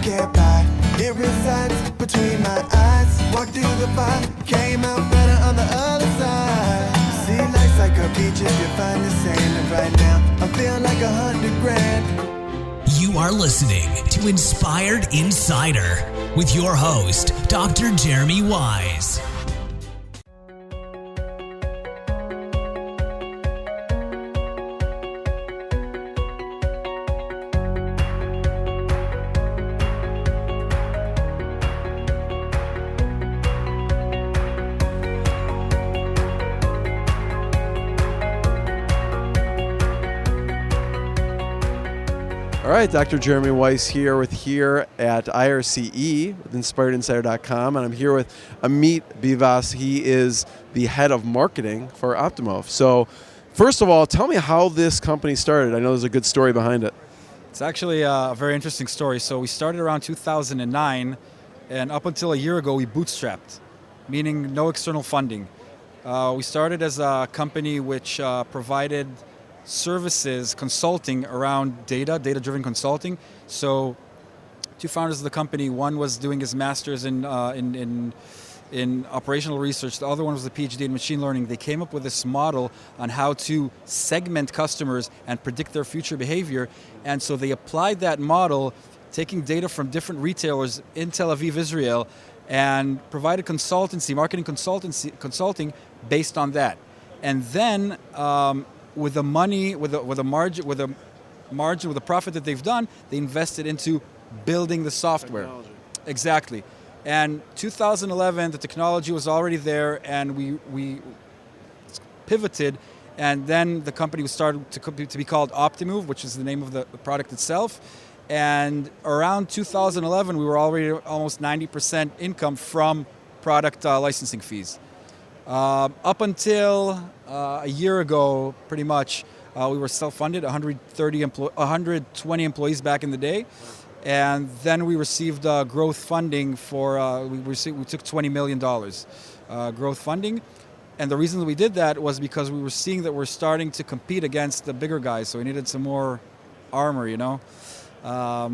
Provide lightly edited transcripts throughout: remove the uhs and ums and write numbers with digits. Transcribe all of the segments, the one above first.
can't buy. It resides between my eyes. Walked through the fire, came out better on the other side. See, life's like a beach if you find the sand. And right now, I feel like $100,000. You are listening to Inspired Insider with your host, Dr. Jeremy Wise. All right, Dr. Jeremy Weiss here at IRCE with InspiredInsider.com, and I'm here with Amit Bivas. He is the head of marketing for Optimove. So, first of all, tell me how this company started. I know there's a good story behind it. It's actually a very interesting story. So we started around 2009, and up until a year ago, we bootstrapped, meaning no external funding. We started as a company which provided services, consulting around data-driven consulting. So, two founders of the company. One was doing his master's in operational research. The other one was a PhD in machine learning. They came up with this model on how to segment customers and predict their future behavior. And so they applied that model, taking data from different retailers in Tel Aviv, Israel, and provided marketing consulting based on that. And then, with the profit that they've done, they invested into building the software. Technology. Exactly. And 2011, the technology was already there, and we pivoted, and then the company was started to be called Optimove, which is the name of the product itself. And around 2011, we were already almost 90% income from product licensing fees. Up until a year ago, pretty much, we were self-funded, 120 employees back in the day, and then we received growth funding we took $20 million growth funding, and the reason that we did that was because we were seeing that we're starting to compete against the bigger guys, so we needed some more armor,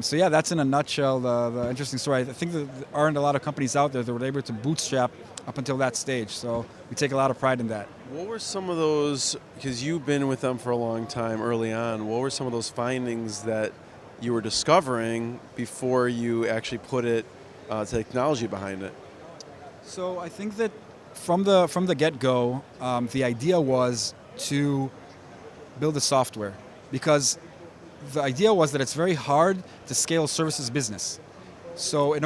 So yeah, that's in a nutshell the interesting story. I think there aren't a lot of companies out there that were able to bootstrap up until that stage, so we take a lot of pride in that. What were some of those, because you've been with them for a long time early on, what were some of those findings that you were discovering before you actually put technology behind it? So I think that from the get-go, the idea was to build a software, because the idea was that it's very hard to scale a services business. So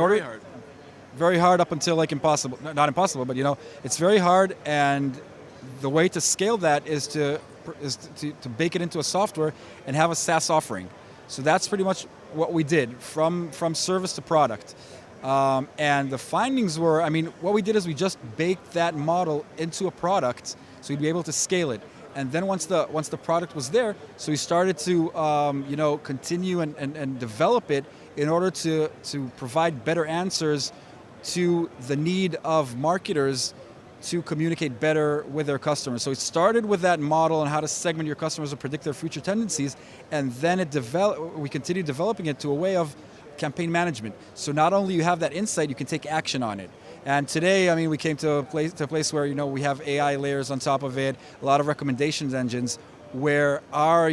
very hard up until impossible. Not impossible, but it's very hard, and the way to scale that is to bake it into a software and have a SaaS offering. So that's pretty much what we did from service to product. And the findings were, what we did is we just baked that model into a product so we'd be able to scale it. And then once the product was there, so we started to continue and develop it in order to provide better answers to the need of marketers to communicate better with their customers. So it started with that model on how to segment your customers and predict their future tendencies, and then we continued developing it to a way of campaign management. So not only you have that insight, you can take action on it. And today, we came to a place where we have AI layers on top of it, a lot of recommendations engines, where our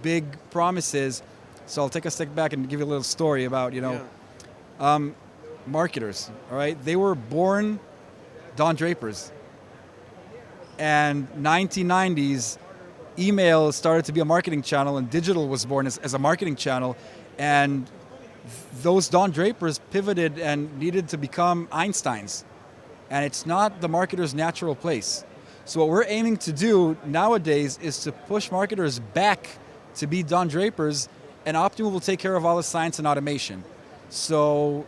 big promises. So I'll take a step back and give you a little story about marketers. All right, they were born Don Drapers, and 1990s, email started to be a marketing channel, and digital was born as a marketing channel, and those Don Drapers pivoted and needed to become Einsteins, and it's not the marketer's natural place. So what we're aiming to do nowadays is to push marketers back to be Don Drapers, and Optimove will take care of all the science and automation. So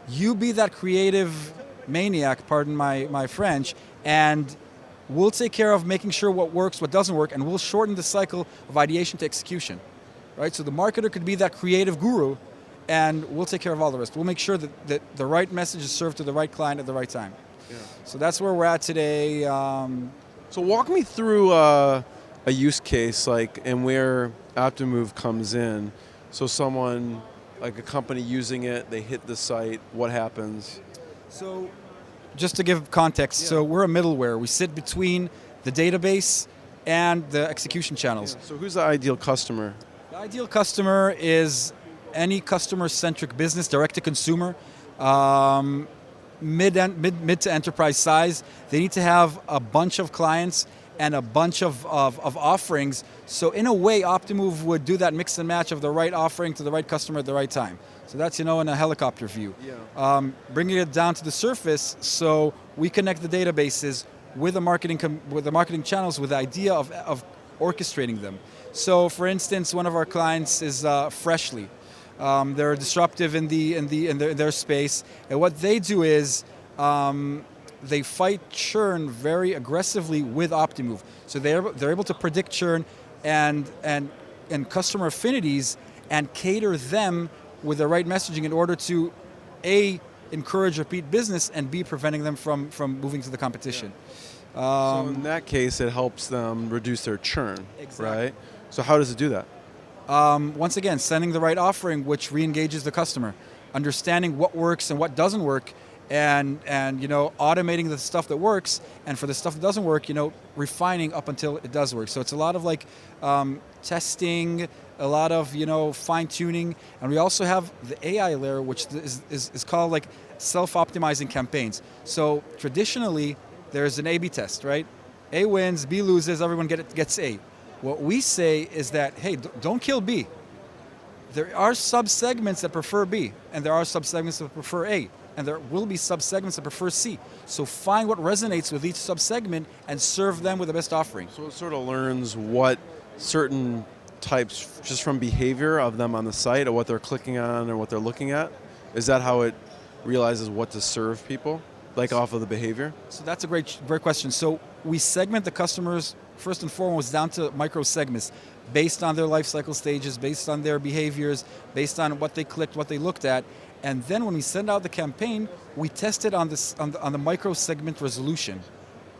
you be that creative maniac, pardon my French, and we'll take care of making sure what works, what doesn't work, and we'll shorten the cycle of ideation to execution, right? So the marketer could be that creative guru, and we'll take care of all the rest. We'll make sure that the right message is served to the right client at the right time. Yeah. So that's where we're at today. So walk me through a use case, and where Optimove comes in. So someone like a company using it, they hit the site, what happens? So just to give context, so we're a middleware. We sit between the database and the execution channels. So who's the ideal customer? The ideal customer is any customer-centric business, direct-to-consumer, mid to enterprise size. They need to have a bunch of clients and a bunch of offerings. So in a way, Optimove would do that mix and match of the right offering to the right customer at the right time. So that's, in a helicopter view. Yeah. Bringing it down to the surface, so we connect the databases with the marketing channels with the idea of orchestrating them. So for instance, one of our clients is Freshly. They're disruptive in their space, and what they do is they fight churn very aggressively with Optimove. So they're able to predict churn and customer affinities and cater them with the right messaging in order to A, encourage repeat business, and B, preventing them from moving to the competition. So in that case, it helps them reduce their churn, Exactly. right? So how does it do that? Once again, sending the right offering which re-engages the customer, understanding what works and what doesn't work, and automating the stuff that works, and for the stuff that doesn't work, refining up until it does work. So it's a lot of testing, a lot of fine-tuning, and we also have the AI layer, which is called self-optimizing campaigns. So traditionally, there's an A/B test, right? A wins, B loses, everyone gets A. What we say is that, hey, don't kill B. There are sub-segments that prefer B, and there are sub-segments that prefer A, and there will be sub-segments that prefer C. So find what resonates with each sub-segment and serve them with the best offering. So it sort of learns what certain types, just from behavior of them on the site, or what they're clicking on or what they're looking at. Is that how it realizes what to serve people, off of the behavior? So that's a great question. So we segment the customers first and foremost down to micro segments based on their life cycle stages, based on their behaviors, based on what they clicked, what they looked at. And then when we send out the campaign, we test it on the micro segment resolution.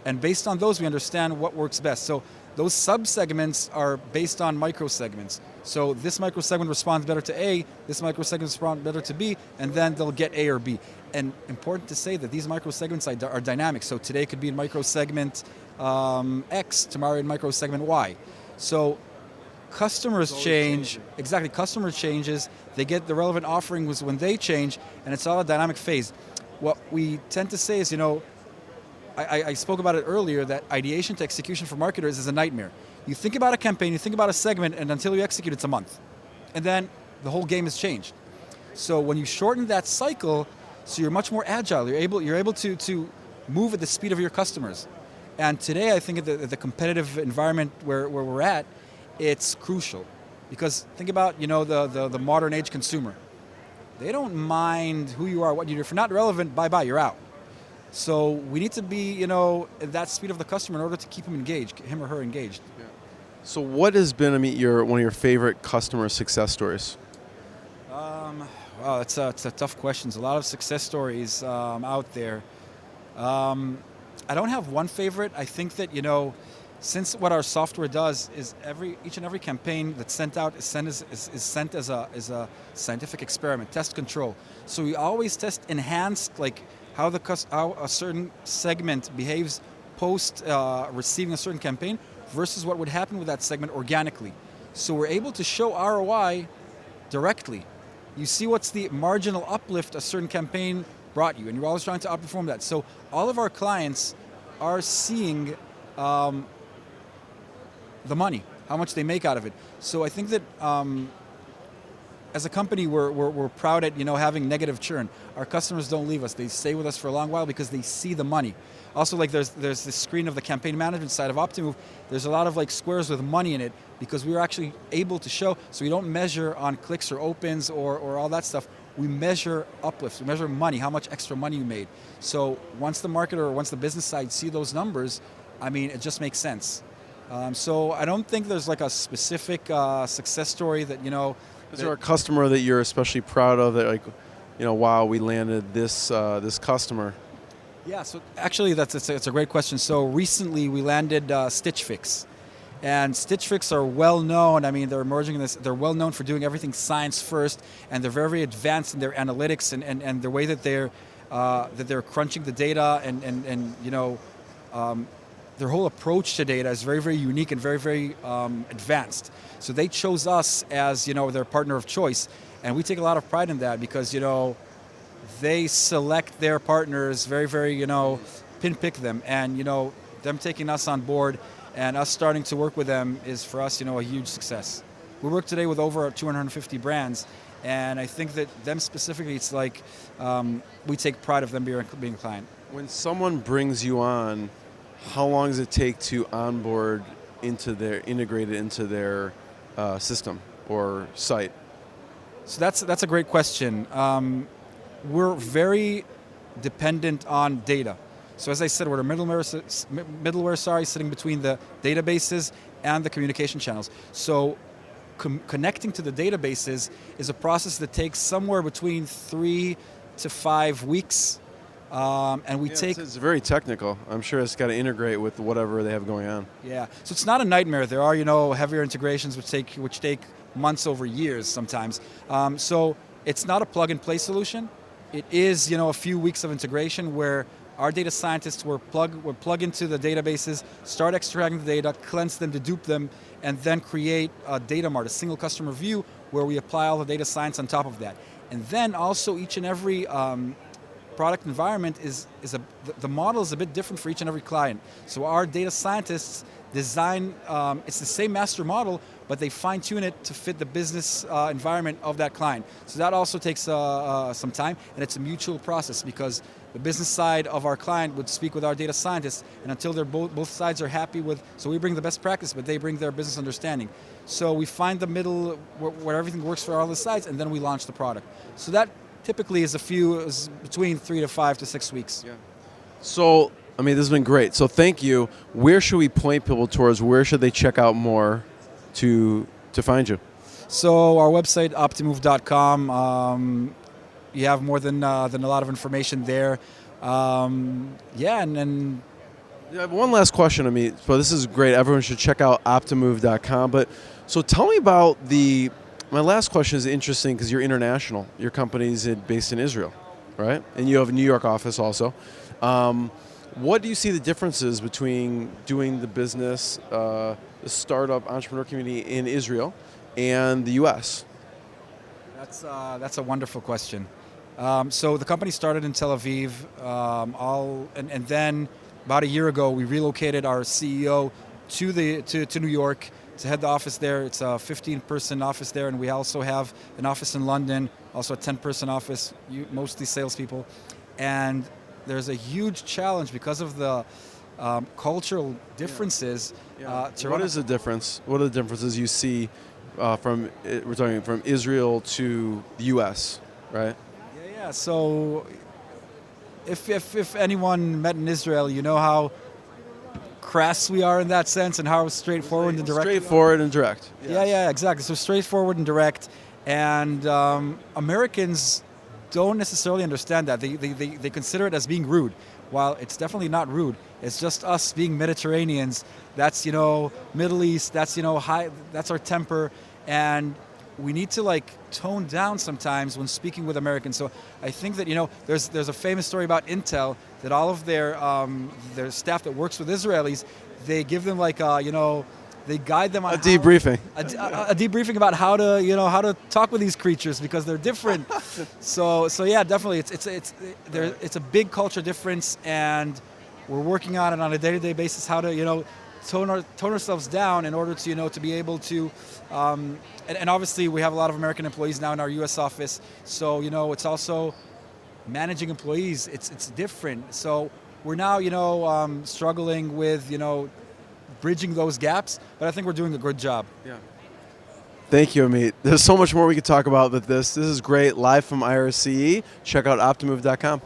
And based on those, we understand what works best. So those sub-segments are based on micro segments. So this micro segment responds better to A, this micro segment responds better to B, and then they'll get A or B. And important to say that these micro segments are dynamic. So today it could be in micro segment X, tomorrow in micro segment Y. So customers change. Exactly, customer changes. They get the relevant offerings when they change, and it's all a dynamic phase. What we tend to say is, I spoke about it earlier, that ideation to execution for marketers is a nightmare. You think about a campaign, you think about a segment, and until you execute, it's a month. And then the whole game has changed. So when you shorten that cycle, so you're much more agile, you're able to move at the speed of your customers. And today, I think at the competitive environment where we're at, it's crucial. Because think about, the modern age consumer. They don't mind who you are, what you do. If you're not relevant, bye-bye, you're out. So we need to be, at that speed of the customer in order to keep him engaged, him or her engaged. Yeah. So what has been, Amit, one of your favorite customer success stories? Wow, it's a tough question. There's a lot of success stories out there. I don't have one favorite. I think that, since what our software does is each and every campaign that's sent out is sent as a scientific experiment, test control. So we always test enhanced, how a certain segment behaves post receiving a certain campaign versus what would happen with that segment organically. So we're able to show ROI directly. You see what's the marginal uplift a certain campaign brought you, and you're always trying to outperform that. So all of our clients are seeing the money, how much they make out of it. So I think that as a company, we're proud at having negative churn. Our customers don't leave us; they stay with us for a long while because they see the money. Also, there's this screen of the campaign management side of Optimove. There's a lot of squares with money in it because we were actually able to show. So we don't measure on clicks or opens or all that stuff. We measure uplifts. We measure money, how much extra money you made. So once the marketer or once the business side see those numbers, it just makes sense. So I don't think there's a specific success story that Is there a customer that you're especially proud of that wow, we landed this customer? Yeah, so actually it's a great question. So recently we landed Stitch Fix. And Stitch Fix are well known. I mean, they're emerging in this. They're well known for doing everything science first, and they're very advanced in their analytics and the way that they're crunching the data and their whole approach to data is very, very unique and very, very advanced. So they chose us as their partner of choice, and we take a lot of pride in that because they select their partners very, very pinpick them, and them taking us on board and us starting to work with them is for us a huge success. We work today with over 250 brands, and I think that them specifically, it's like we take pride of them being a client. When someone brings you on, how long does it take to onboard integrated into their system or site? So that's a great question. We're very dependent on data. So as I said, we're a middleware, sitting between the databases and the communication channels. So connecting to the databases is a process that takes somewhere between 3 to 5 weeks. And we take... It's very technical. I'm sure it's got to integrate with whatever they have going on. Yeah, so it's not a nightmare. There are, heavier integrations which take months over years sometimes. So it's not a plug-and-play solution. It is, a few weeks of integration where our data scientists will plug into the databases, start extracting the data, cleanse them, dedupe them, and then create a data mart, a single customer view, where we apply all the data science on top of that. And then also each and every product environment the model is a bit different for each and every client. So our data scientists design, it's the same master model, but they fine tune it to fit the business environment of that client. So that also takes some time, and it's a mutual process because the business side of our client would speak with our data scientists, and until they're both sides are happy with, so we bring the best practice, but they bring their business understanding. So we find the middle where everything works for all the sides, and then we launch the product. So that typically is between 3 to 5 to 6 weeks. Yeah. So, this has been great. So thank you. Where should we point people towards? Where should they check out more to find you? So our website, optimove.com, you have more than a lot of information there. And I have one last question, Amit. So this is great. Everyone should check out optimove.com. But so tell me about my last question is interesting because you're international. Your company's based in Israel, right? And you have a New York office also. What do you see the differences between doing the business, the startup entrepreneur community in Israel and the U.S.? That's a wonderful question. So the company started in Tel Aviv, and then about a year ago we relocated our CEO to New York to head the office there. It's a 15-person office there, and we also have an office in London, also a 10-person office, mostly salespeople. And there's a huge challenge because of the cultural differences. Yeah. What is the difference? What are the differences you see we're talking from Israel to the U.S., right? Yeah. So if anyone met in Israel, you know how crass we are in that sense and how straightforward and direct. Straightforward and direct. Yes. Yeah, exactly. So straightforward and direct. And Americans don't necessarily understand that. They consider it as being rude. While it's definitely not rude. It's just us being Mediterraneans. That's, Middle East. That's, high. That's our temper. And we need to tone down sometimes when speaking with Americans. So I think that, there's a famous story about Intel that all of their staff that works with Israelis, they give them they guide them on a debriefing. A debriefing about how to talk with these creatures because they're different. so yeah, definitely it's a big culture difference, and we're working on it on a day-to-day basis how to tone ourselves down in order to to be able to and obviously we have a lot of American employees now in our US office, so it's also managing employees, it's different. So we're now struggling with bridging those gaps, but I think we're doing a good job. Yeah. Thank you, Amit. There's so much more we could talk about with this. This is great. Live from IRCE. Check out optimove.com.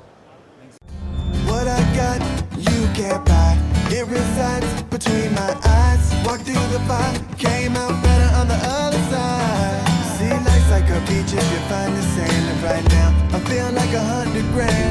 What I got, you can't buy. It resides between my eyes. Walked through the fire, came out better on the other side. See, life's like a beach if you find the sand. And right now, I feel like 100 grand.